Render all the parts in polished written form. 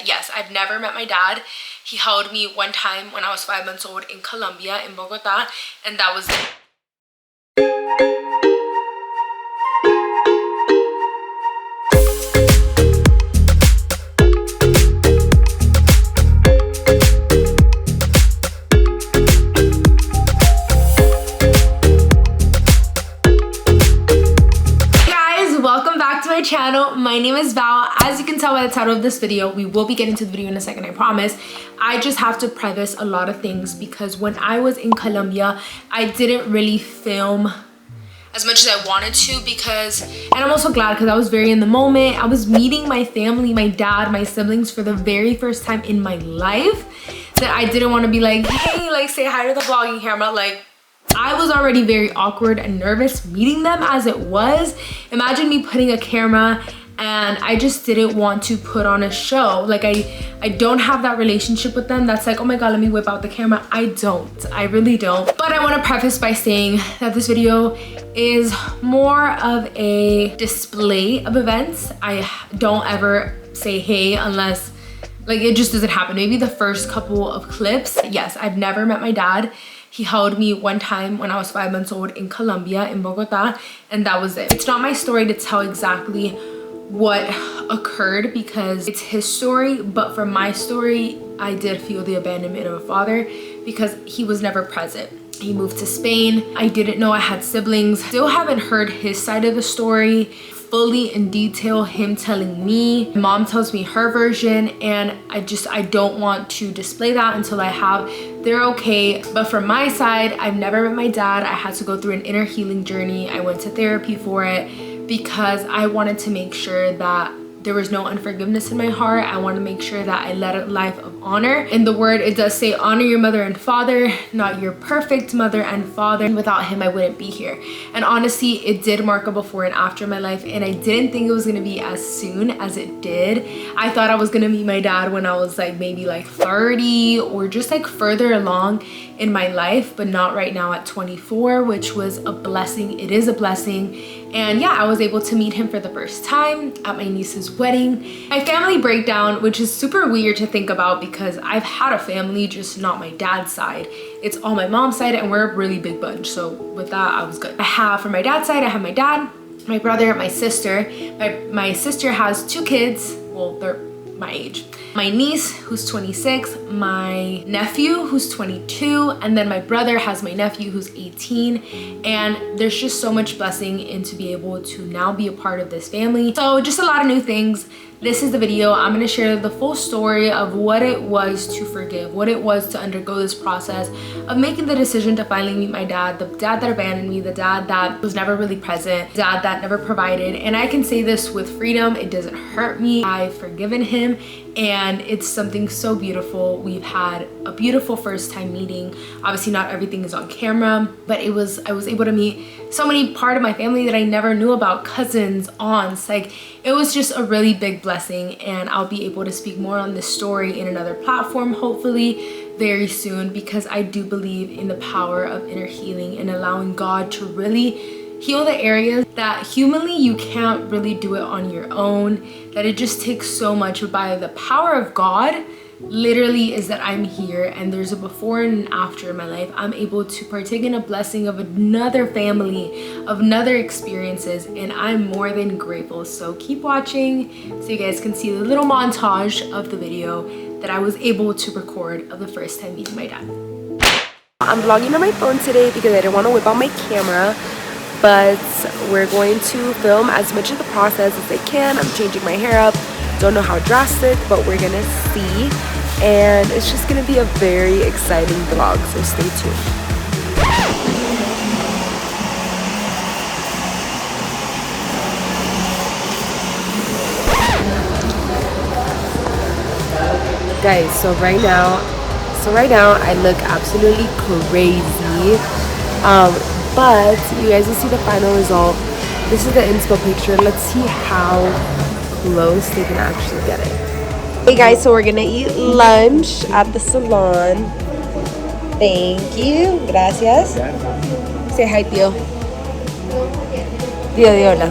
yes, I've never met my dad. He held me one time when I was 5 months old in Colombia, in Bogota, and that was it. Channel. My name is Val. As you can tell by the title of this video, we will be getting to the video in a second, I promise. I just have to preface a lot of things because when I was in Colombia, I didn't really film as much as I wanted to and I'm also glad because I was very in the moment. I was meeting my family, my dad, my siblings for the very first time in my life that I didn't want to be like, hey, like say hi to the vlogging camera. Like, I was already very awkward and nervous meeting them as it was. Imagine me putting a camera and I just didn't want to put on a show. Like I don't have that relationship with them that's like, oh my God, let me whip out the camera. I really don't. But I want to preface by saying that this video is more of a display of events. I don't ever say hey unless like it just doesn't happen. Maybe the first couple of clips. Yes, I've never met my dad. He held me one time when I was 5 months old in Colombia, in Bogota, and that was it. It's not my story to tell exactly what occurred because it's his story, but from my story, I did feel the abandonment of a father because he was never present. He moved to Spain. I didn't know I had siblings. Still haven't heard his side of the story fully in detail, him telling me. Mom tells me her version and I don't want to display that until I have. They're okay, but from my side, I've never met my dad. I had to go through an inner healing journey. I went to therapy for it because I wanted to make sure that there was no unforgiveness in my heart. I want to make sure that I led a life of honor. In the word, it does say honor your mother and father, not your perfect mother and father. Without him, I wouldn't be here. And honestly, it did mark a before and after in my life. And I didn't think it was going to be as soon as it did. I thought I was going to meet my dad when I was like maybe like 30 or just like further along in my life, but not right now at 24, which was a blessing. It is a blessing. And yeah, I was able to meet him for the first time at my niece's wedding. My family breakdown, which is super weird to think about because I've had a family, just not my dad's side. It's all my mom's side and we're a really big bunch. So with that, I was good. I have, from my dad's side, I have my dad, my brother, my sister. My sister has 2 kids. Well, they're my age. My niece, who's 26, my nephew, who's 22, and then my brother has my nephew, who's 18. And there's just so much blessing in to be able to now be a part of this family. So just a lot of new things. This is the video. I'm going to share the full story of what it was to forgive, what it was to undergo this process of making the decision to finally meet my dad, the dad that abandoned me, the dad that was never really present, dad that never provided. And I can say this with freedom. It doesn't hurt me. I've forgiven him and it's something so beautiful. We've had a beautiful first time meeting. Obviously not everything is on camera, but I was able to meet so many part of my family that I never knew about, cousins, aunts. Like it was just a really big blessing, and I'll be able to speak more on this story in another platform hopefully very soon because I do believe in the power of inner healing and allowing God to really heal the areas that humanly you can't really do it on your own, that it just takes so much. But by the power of God, literally is that I'm here and there's a before and after in my life. I'm able to partake in a blessing of another family, of another experiences, and I'm more than grateful. So keep watching so you guys can see the little montage of the video that I was able to record of the first time meeting my dad. I'm vlogging on my phone today because I didn't want to whip out my camera, but we're going to film as much of the process as I can. I'm changing my hair up. Don't know how drastic, but we're gonna see, and it's just gonna be a very exciting vlog, so stay tuned. Guys, so right now I look absolutely crazy, but you guys will see the final result. This is the inspo picture. Let's see how close they can actually get it. Hey guys, so we're gonna eat lunch at the salon. Thank you. Gracias. Say hi, Tío. Tío, di hola.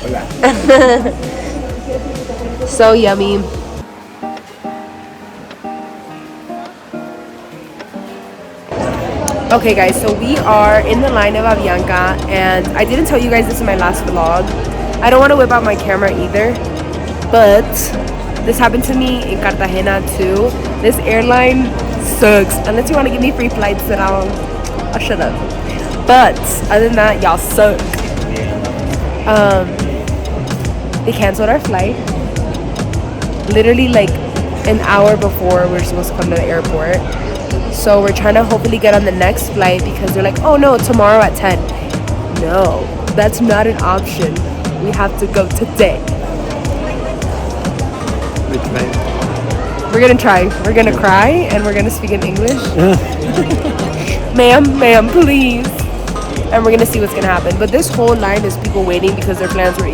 Hola. So yummy. Okay guys, so we are in the line of Avianca, and I didn't tell you guys this in my last vlog. I don't want to whip out my camera either, but this happened to me in Cartagena too. This airline sucks. Unless you want to give me free flights, then I'll shut up. But other than that, y'all suck. They canceled our flight literally like an hour before we were supposed to come to the airport. So we're trying to hopefully get on the next flight because they're like, oh no, tomorrow at 10. No, that's not an option. We have to go today. We're gonna try. We're gonna cry and we're gonna speak in English. ma'am, please. And we're gonna see what's gonna happen. But this whole line is people waiting because their flights were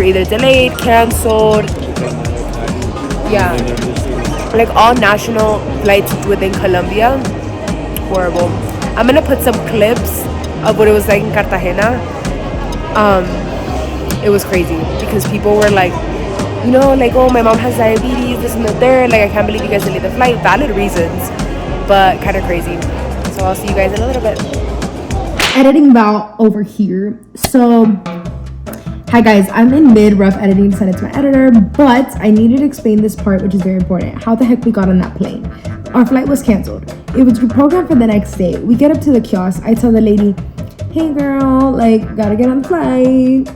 either delayed, canceled. Yeah, like all national flights within Colombia. Horrible. I'm gonna put some clips of what it was like in Cartagena. It was crazy because people were like, you know, like, oh, my mom has diabetes, this and the third. Like, I can't believe you guys delayed the flight. Valid reasons, but kind of crazy. So I'll see you guys in a little bit. Editing Val over here. So, hi guys, I'm in mid rough editing to send it to my editor, but I needed to explain this part, which is very important. How the heck we got on that plane? Our flight was canceled. It was reprogrammed for the next day. We get up to the kiosk. I tell the lady, hey girl, like, gotta get on the flight.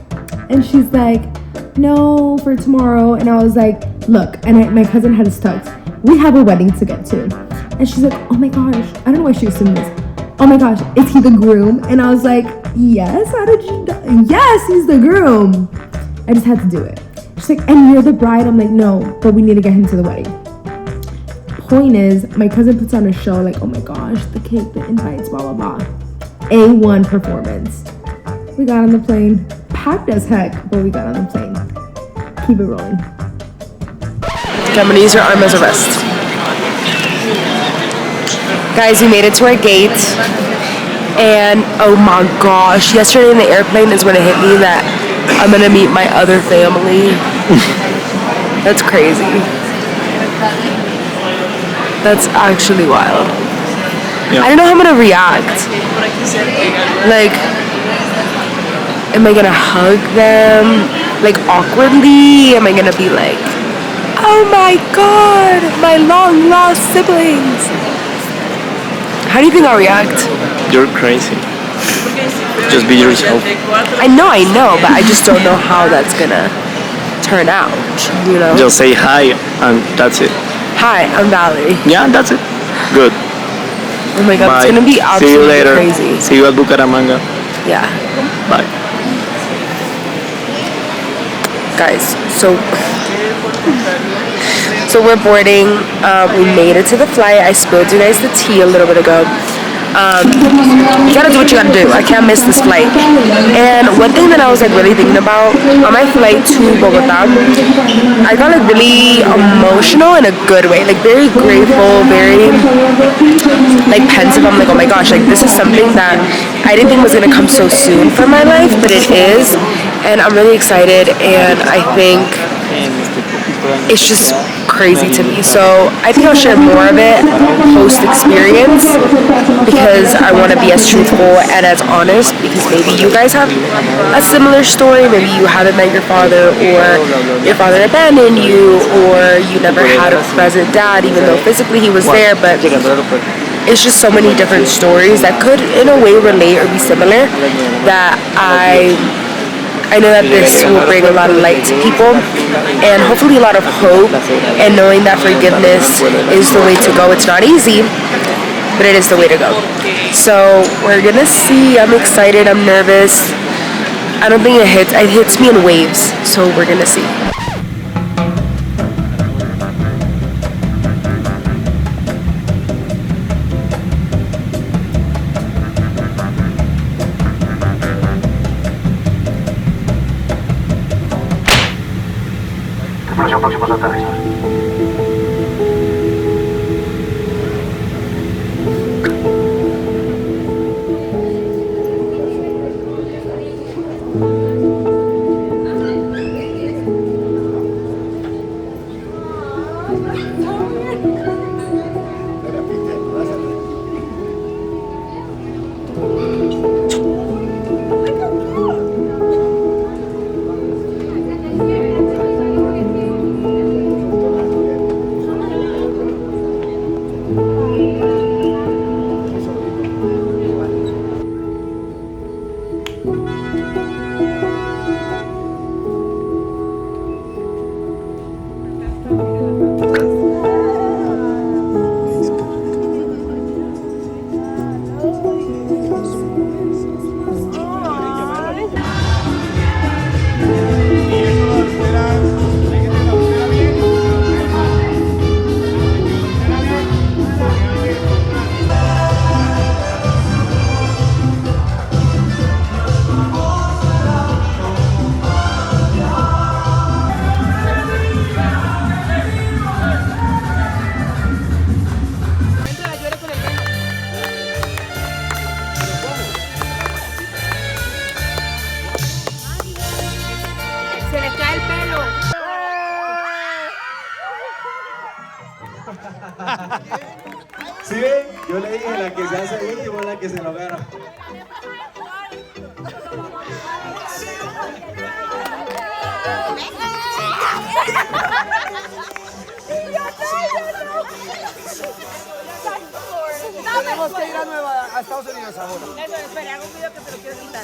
And she's like, no, for tomorrow. And I was like, look, and my cousin had his tux. We have a wedding to get to. And she's like, oh my gosh, I don't know why she assumed this. Oh my gosh, is he the groom? And I was like, yes, how did you know? Yes, he's the groom. I just had to do it. She's like, and you're the bride? I'm like, no, but we need to get him to the wedding. Point is, my cousin puts on a show like, oh my gosh, the cake, the invites, blah, blah, blah. A1 performance. We got on the plane, packed as heck, but we got on the plane. Keep it rolling. Okay, I'm gonna use your arm as a rest. Guys, we made it to our gate, and oh my gosh, yesterday in the airplane is when it hit me that I'm gonna meet my other family. That's crazy. That's actually wild. Yeah. I don't know how I'm gonna react. Like, am I gonna hug them, like, awkwardly? Am I gonna be like, oh my god, my long lost siblings? How do you think I'll react? You're crazy. Just be yourself. I know, but I just don't know how that's gonna turn out, you know? Just say hi and that's it. Hi, I'm Valerie. Yeah, that's it. Good. Oh my god, Bye. It's gonna be absolutely See you later. crazy. See you at Bucaramanga. Yeah. Bye. Guys, so we're boarding. We made it to the flight. I spilled you guys the tea a little bit ago. You gotta do what you gotta do. I can't miss this flight. And one thing that I was like really thinking about on my flight to Bogota, I got like really emotional in a good way, like very grateful, very like pensive. I'm like, oh my gosh, like this is something that I didn't think was gonna come so soon for my life, but it is, and I'm really excited. And I think it's just crazy to me. So I think I'll share more of it post experience because I want to be as truthful and as honest, because maybe you guys have a similar story. Maybe you haven't met your father, or your father abandoned you, or you never had a present dad even though physically he was there. But it's just so many different stories that could in a way relate or be similar, that I know that this will bring a lot of light to people and hopefully a lot of hope, and knowing that forgiveness is the way to go. It's not easy, but it is the way to go. So we're gonna see. I'm excited, I'm nervous. I don't think it hits me in waves, so we're gonna see. Próximos aterrizar. Se le cae el pelo. ¿Sí ven? Yo le dije, la que se hace último es la que se lo gana. Tenemos que ir a Estados Unidos ahora. Eso, espera, hago un video que te lo quiero quitar.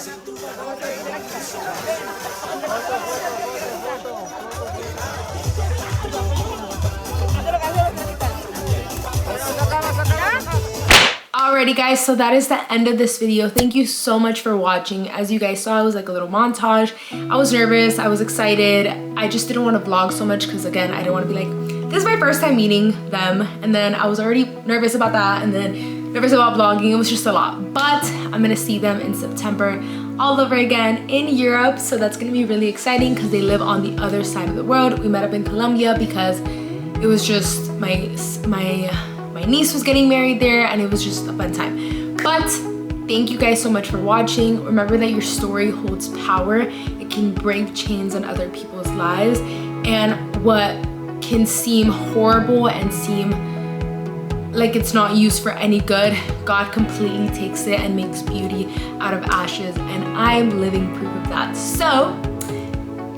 Alrighty guys, so that is the end of this video. Thank you so much for watching. As you guys saw, it was like a little montage. I was nervous, I was excited. I just didn't want to vlog so much because again, I didn't want to be like, this is my first time meeting them, and then I was already nervous about that, and then nervous about vlogging. It was just a lot, but I'm gonna see them in September all over again in Europe, so that's gonna be really exciting because they live on the other side of the world. We met up in Colombia because it was just my niece was getting married there, and it was just a fun time. But thank you guys so much for watching. Remember that your story holds power. It can break chains on other people's lives, and what can seem horrible and seem like it's not used for any good, God completely takes it and makes beauty out of ashes, and I'm living proof of that. So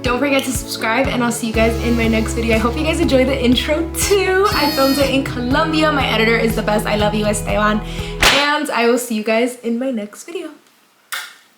don't forget to subscribe, and I'll see you guys in my next video. I hope you guys enjoyed the intro too. I filmed it in Colombia. My editor is the best. I love you, Esteban. And I will see you guys in my next video.